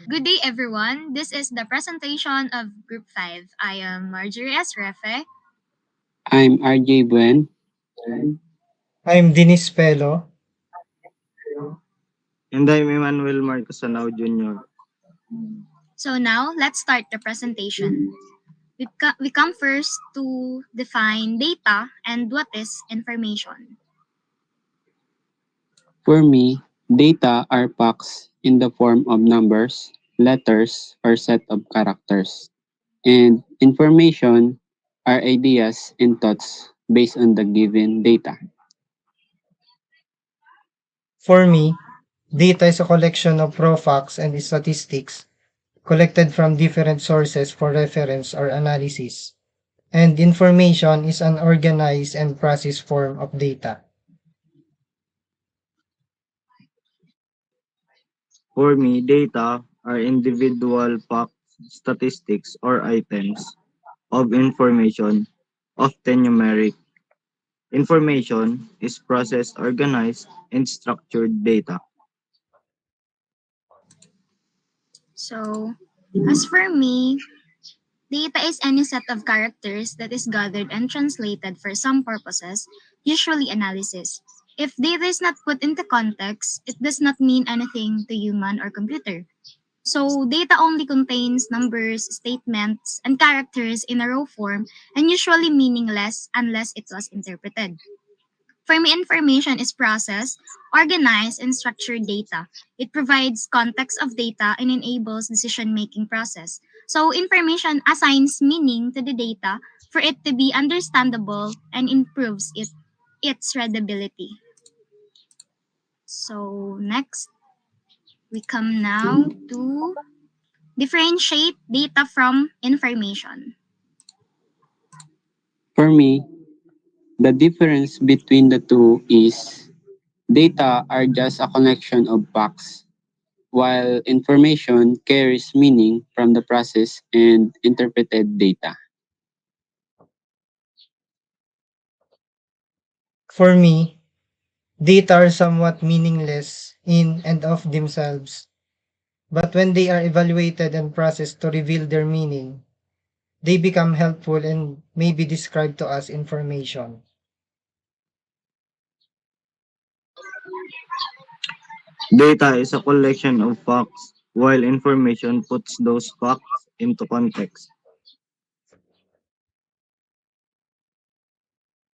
Good day, everyone. This is the presentation of Group 5. I am Marjorie S. Refe. I'm RJ Buen. I'm Dinis Pelo. And I'm Emmanuel Marcos Anao Jr. So now, let's start the presentation. We come first to define data and what is information. For me, data are facts in the form of numbers, letters, or set of characters. And information are ideas and thoughts based on the given data. For me, data is a collection of raw facts and statistics collected from different sources for reference or analysis. And information is an organized and processed form of data. For me, data are individual facts, statistics, or items of information, often numeric. Information is processed, organized, and structured data. So, as for me, data is any set of characters that is gathered and translated for some purposes, usually analysis. If data is not put into context, it does not mean anything to human or computer. So, data only contains numbers, statements, and characters in a raw form and usually meaningless unless it was interpreted. For me, information is processed, organized, and structured data. It provides context of data and enables decision-making process. So, information assigns meaning to the data for it to be understandable and improves its readability. So, next, we come now to differentiate data from information. For me, the difference between the two is data are just a collection of facts, while information carries meaning from the process and interpreted data. For me, data are somewhat meaningless in and of themselves, but when they are evaluated and processed to reveal their meaning, they become helpful and may be described to as information. Data is a collection of facts, while information puts those facts into context.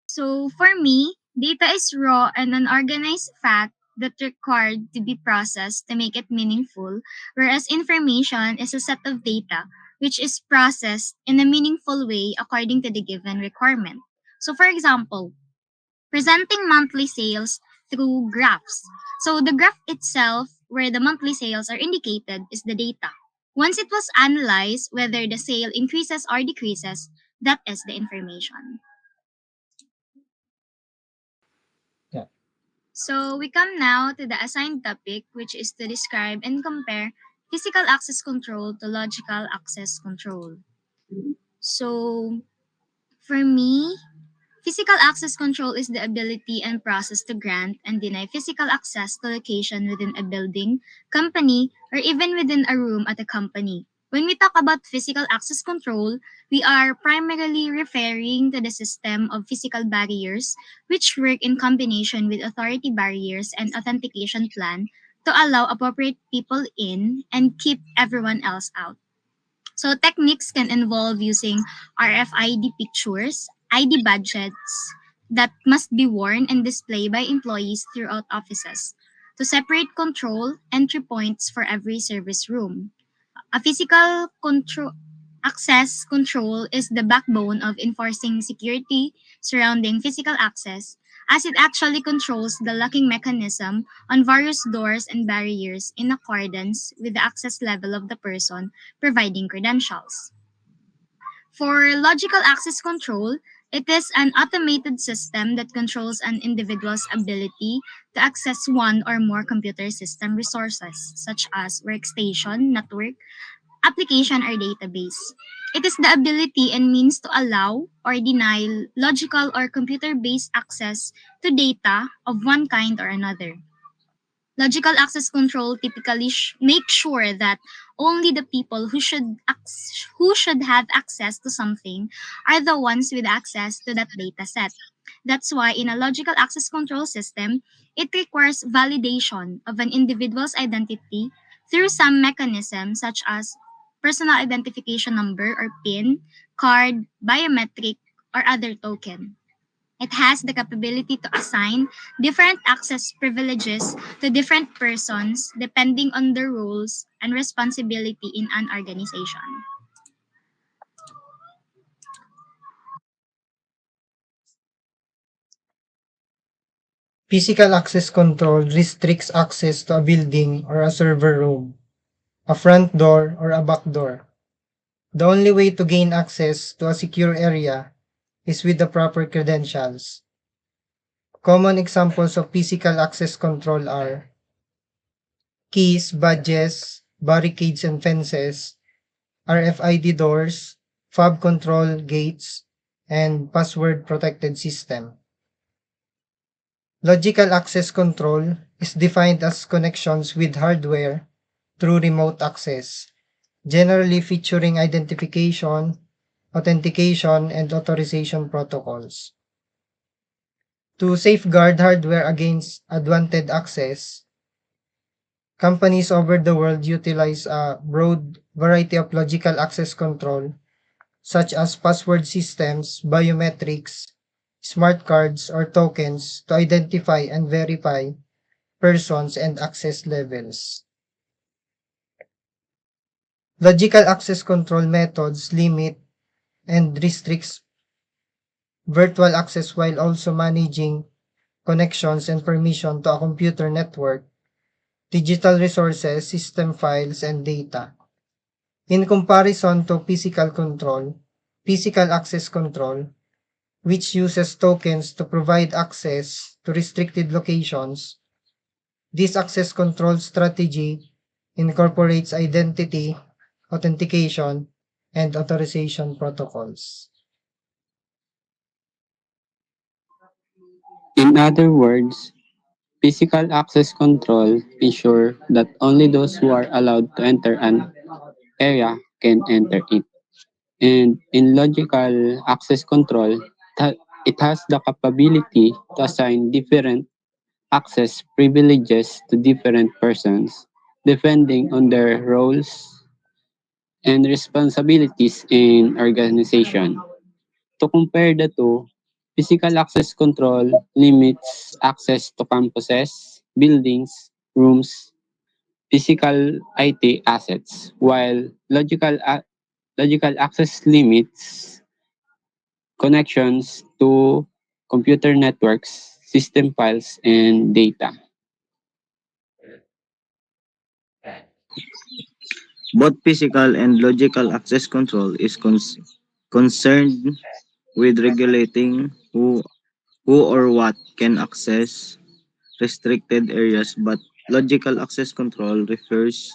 So for me, data is raw and unorganized fact that required to be processed to make it meaningful, whereas information is a set of data which is processed in a meaningful way according to the given requirement. So for example, presenting monthly sales through graphs. So the graph itself where the monthly sales are indicated is the data. Once it was analyzed whether the sale increases or decreases, that is the information. Yeah. So we come now to the assigned topic, which is to describe and compare physical access control to logical access control. So for me, physical access control is the ability and process to grant and deny physical access to location within a building, company, or even within a room at a company. When we talk about physical access control, we are primarily referring to the system of physical barriers which work in combination with authority barriers and authentication plan to allow appropriate people in and keep everyone else out. So techniques can involve using RFID pictures, ID badges that must be worn and displayed by employees throughout offices to separate control entry points for every service room. A physical control access control is the backbone of enforcing security surrounding physical access as it actually controls the locking mechanism on various doors and barriers in accordance with the access level of the person providing credentials. For logical access control, it is an automated system that controls an individual's ability to access one or more computer system resources, such as workstation, network, application, or database. It is the ability and means to allow or deny logical or computer based access to data of one kind or another. Logical access control typically make sure that only the people who should have access to something are the ones with access to that data set. That's why in a logical access control system, it requires validation of an individual's identity through some mechanism such as personal identification number or PIN, card, biometric, or other token. It has the capability to assign different access privileges to different persons depending on their roles and responsibility in an organization. Physical access control restricts access to a building or a server room, a front door or a back door. The only way to gain access to a secure area is with the proper credentials. Common examples of physical access control are keys, badges, barricades and fences, RFID doors, fob control gates, and password protected system. Logical access control is defined as connections with hardware through remote access, generally featuring identification, authentication, and authorization protocols. To safeguard hardware against unwanted access, companies over the world utilize a broad variety of logical access control, such as password systems, biometrics, smart cards, or tokens to identify and verify persons and access levels. Logical access control methods limit and restricts virtual access while also managing connections and permission to a computer network, digital resources, system files, and data. In comparison to physical access control, which uses tokens to provide access to restricted locations, this access control strategy incorporates identity, authentication, and authorization protocols. In other words, physical access control ensure that only those who are allowed to enter an area can enter it. And in logical access control, it has the capability to assign different access privileges to different persons, depending on their roles and responsibilities in organization. To compare the two, physical access control limits access to campuses, buildings, rooms, physical IT assets, while logical access limits connections to computer networks, system files, and data. Both physical and logical access control is concerned with regulating who or what can access restricted areas, but logical access control refers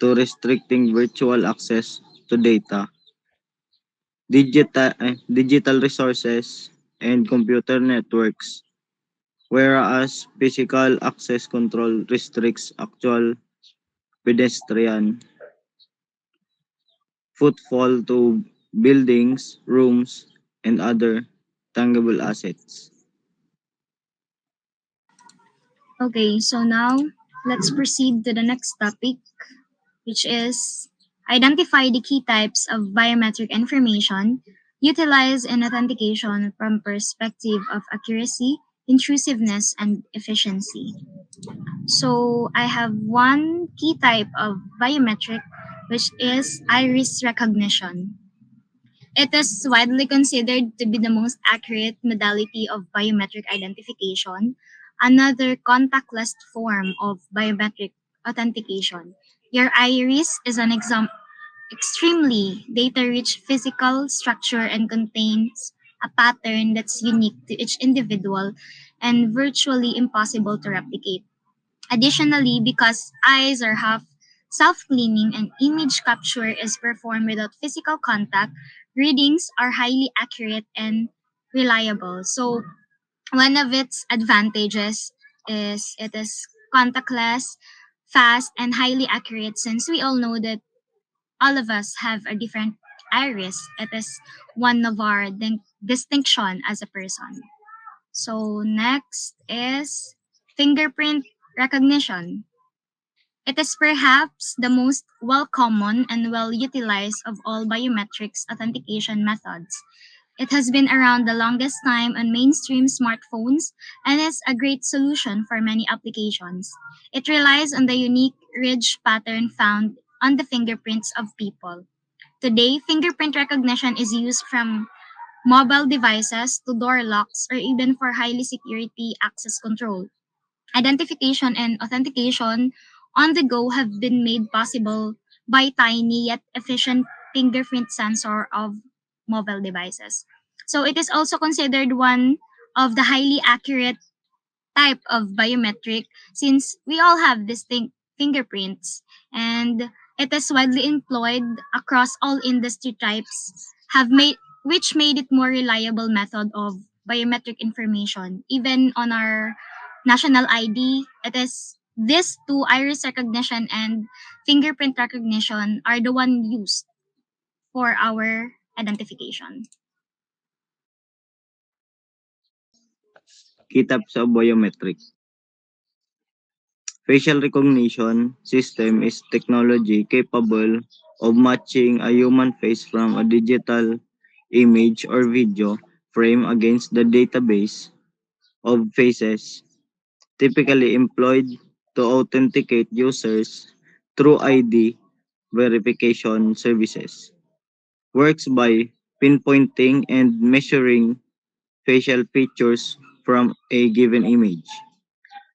to restricting virtual access to data, digital resources, and computer networks, whereas physical access control restricts actual pedestrian footfall to buildings, rooms, and other tangible assets. Okay, so now let's proceed to the next topic, which is identify the key types of biometric information utilized in authentication from perspective of accuracy, intrusiveness, and efficiency. So I have one key type of biometric, which is iris recognition. It is widely considered to be the most accurate modality of biometric identification, another contactless form of biometric authentication. Your iris is an extremely data-rich physical structure and contains a pattern that's unique to each individual and virtually impossible to replicate. Additionally, because eyes are half self-cleaning and image capture is performed without physical contact, readings are highly accurate and reliable. So, one of its advantages is it is contactless, fast, and highly accurate since we all know that all of us have a different iris. It is one of our distinction as a person. So next is fingerprint recognition. It is perhaps the most well common and well utilized of all biometrics authentication methods. It has been around the longest time on mainstream smartphones and is a great solution for many applications. It relies on the unique ridge pattern found on the fingerprints of people. Today, fingerprint recognition is used from mobile devices to door locks or even for highly security access control. Identification and authentication on the go have been made possible by tiny yet efficient fingerprint sensor of mobile devices. So it is also considered one of the highly accurate type of biometric since we all have distinct fingerprints and it is widely employed across all industry types have made which made it more reliable method of biometric information even on our national ID. It is these two, iris recognition and fingerprint recognition, are the one used for our identification. Key types of biometric. Facial recognition system is technology capable of matching a human face from a digital image or video frame against the database of faces typically employed to authenticate users through ID verification services. Works by pinpointing and measuring facial features from a given image.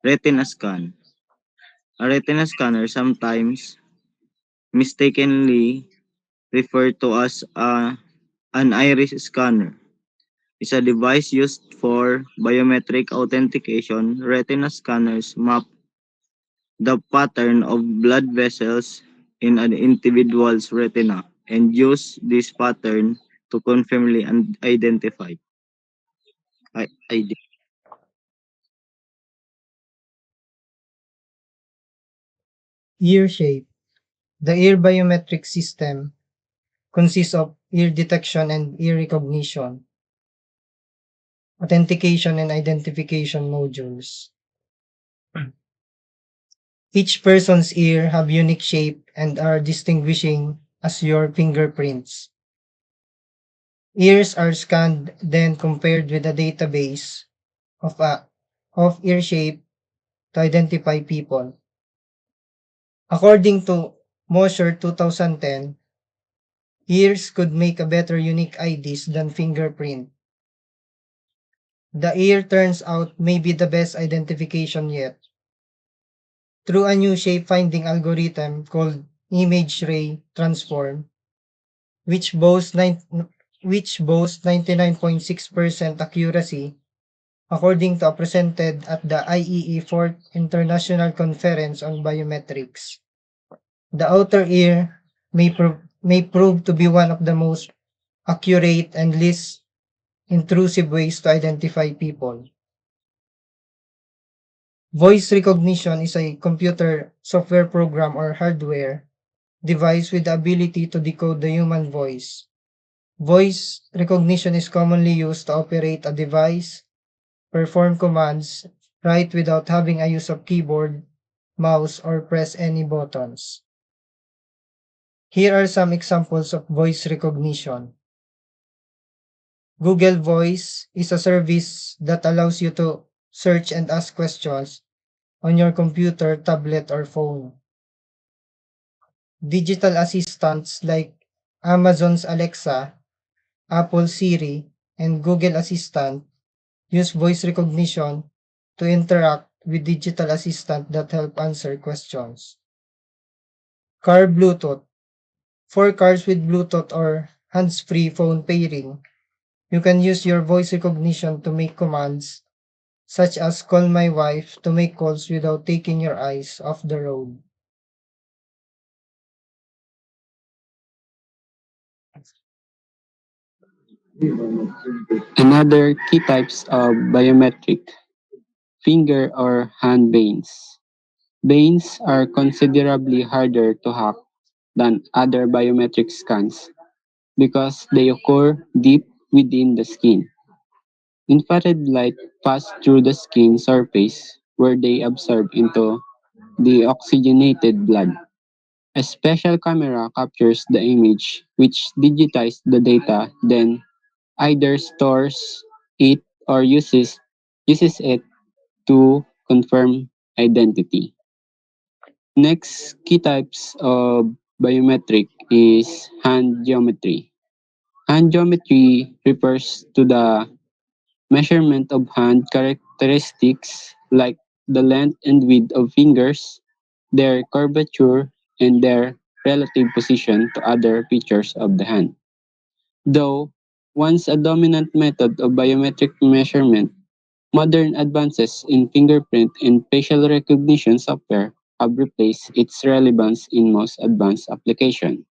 Retina scan. A retina scanner, sometimes mistakenly referred to as an iris scanner, is a device used for biometric authentication. Retina scanners map the pattern of blood vessels in an individual's retina and use this pattern to confirmly and identify ID. Ear shape. The ear biometric system consists of ear detection and ear recognition, authentication and identification modules. Each person's ear have unique shape and are distinguishing as your fingerprints. Ears are scanned then compared with a database of ear shape to identify people. According to Mosher 2010, ears could make a better unique IDs than fingerprint. The ear turns out may be the best identification yet. Through a new shape finding algorithm called image ray transform, which boasts 99.6% accuracy, according to a presented at the IEE 4th International Conference on Biometrics. The outer ear may prove to be one of the most accurate and least intrusive ways to identify people. Voice recognition is a computer software program or hardware device with the ability to decode the human voice. Voice recognition is commonly used to operate a device, perform commands, write without having a use of keyboard, mouse, or press any buttons. Here are some examples of voice recognition. Google Voice is a service that allows you to search and ask questions on your computer, tablet, or phone. Digital assistants like Amazon's Alexa, Apple Siri, and Google Assistant use voice recognition to interact with digital assistant that help answer questions. Car Bluetooth. For cars with Bluetooth or hands-free phone pairing, you can use your voice recognition to make commands such as call my wife to make calls without taking your eyes off the road. Another key types of biometric finger or hand veins. Veins are considerably harder to hack than other biometric scans because they occur deep within the skin. Infrared light pass through the skin surface where they absorb into the oxygenated blood. A special camera captures the image, which digitizes the data, then either stores it or uses it to confirm identity. Next key types of biometric is hand geometry. Hand geometry refers to the measurement of hand characteristics like the length and width of fingers, their curvature, and their relative position to other features of the hand. Though once a dominant method of biometric measurement, modern advances in fingerprint and facial recognition software have replaced its relevance in most advanced applications.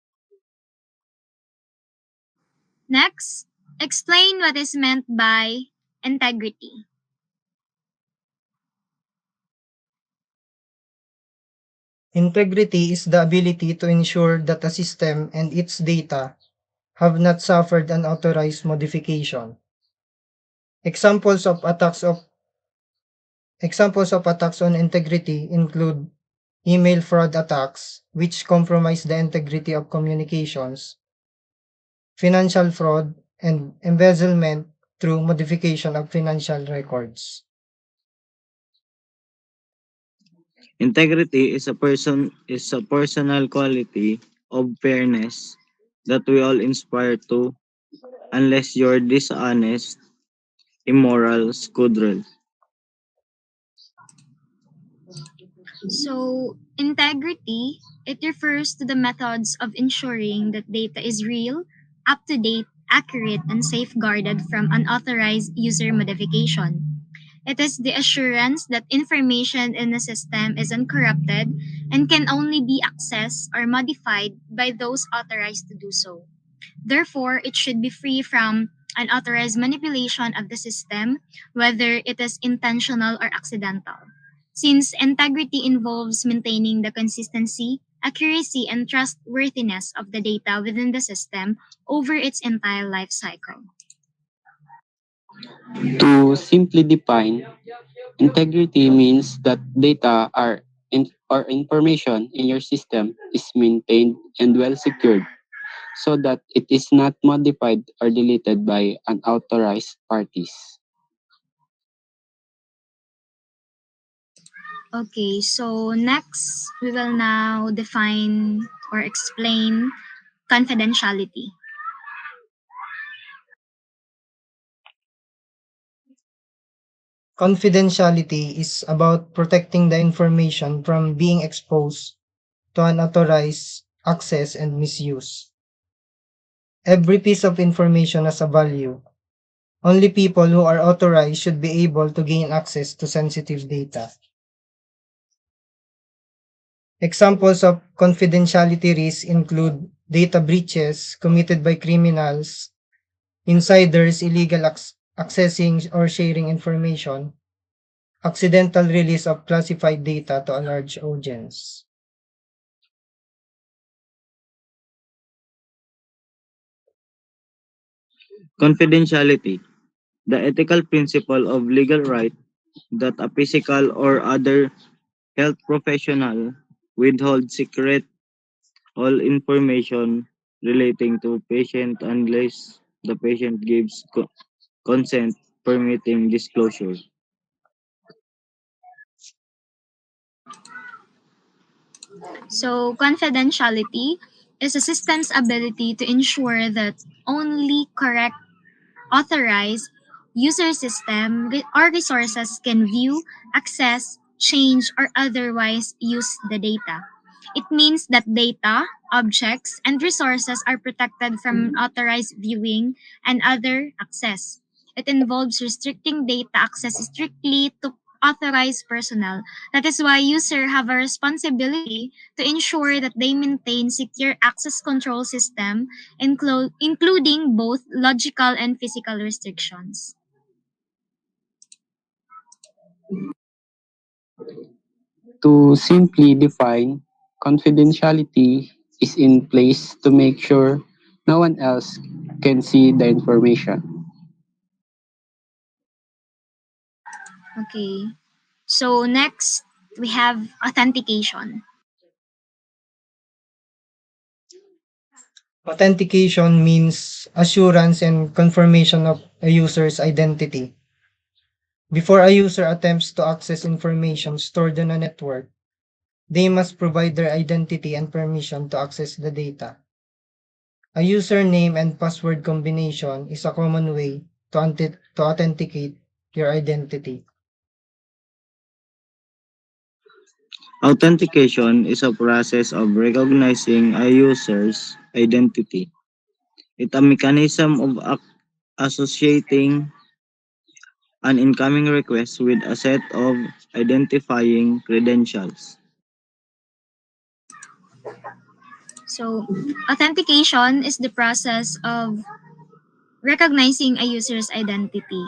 Next, explain what is meant by integrity. Integrity is the ability to ensure that a system and its data have not suffered unauthorized modification. Examples of attacks of Examples of attacks on integrity include email fraud attacks, which compromise the integrity of communications, financial fraud, and embezzlement through modification of financial records. Integrity is a personal quality of fairness that we all aspire to unless you're dishonest, immoral, scoundrel. So, integrity, it refers to the methods of ensuring that data is real, up to date, accurate, and safeguarded from unauthorized user modification. It is the assurance that information in a system is uncorrupted and can only be accessed or modified by those authorized to do so. Therefore, it should be free from unauthorized manipulation of the system, whether it is intentional or accidental. Since integrity involves maintaining the consistency, accuracy, and trustworthiness of the data within the system over its entire life cycle. To simply define, integrity means that data or information in your system is maintained and well secured so that it is not modified or deleted by unauthorized parties. Okay, so next we will now define or explain confidentiality. Confidentiality is about protecting the information from being exposed to unauthorized access and misuse. Every piece of information has a value. Only people who are authorized should be able to gain access to sensitive data. Examples of confidentiality risks include data breaches committed by criminals, insiders illegal accessing or sharing information, accidental release of classified data to a large audience. Confidentiality, the ethical principle of legal right that a physical or other health professional withhold secret all information relating to patient unless the patient gives consent permitting disclosure. So, confidentiality is a system's ability to ensure that only correct, authorized user system or resources can view, access, change, or otherwise use the data. It means that data, objects, and resources are protected from unauthorized viewing and other access. It involves restricting data access strictly to authorized personnel. That is why users have a responsibility to ensure that they maintain secure access control system including both logical and physical restrictions. To simply define, confidentiality is in place to make sure no one else can see the information. Okay. So next, we have authentication. Authentication means assurance and confirmation of a user's identity. Before a user attempts to access information stored on a network, they must provide their identity and permission to access the data. A username and password combination is a common way to authenticate your identity. Authentication is a process of recognizing a user's identity. It's a mechanism of associating an incoming request with a set of identifying credentials. So authentication is the process of recognizing a user's identity.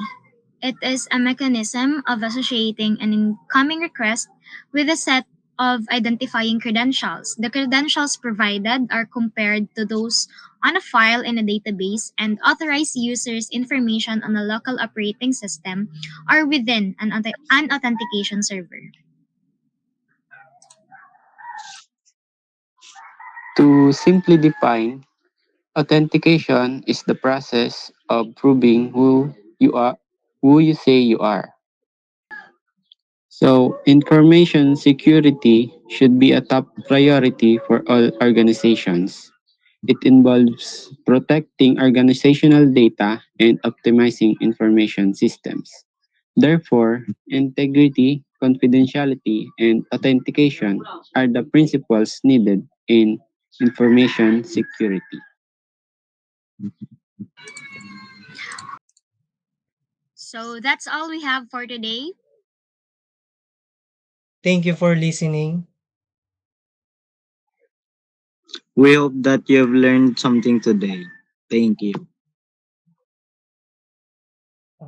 It is a mechanism of associating an incoming request with a set of identifying credentials. The credentials provided are compared to those on a file in a database, and authorized users' information on a local operating system or within an authentication server. To simply define, authentication is the process of proving who you say you are. So, information security should be a top priority for all organizations. It involves protecting organizational data and optimizing information systems. Therefore, integrity, confidentiality, and authentication are the principles needed in information security. So that's all we have for today. Thank you for listening. We hope that you've learned something today. Thank you.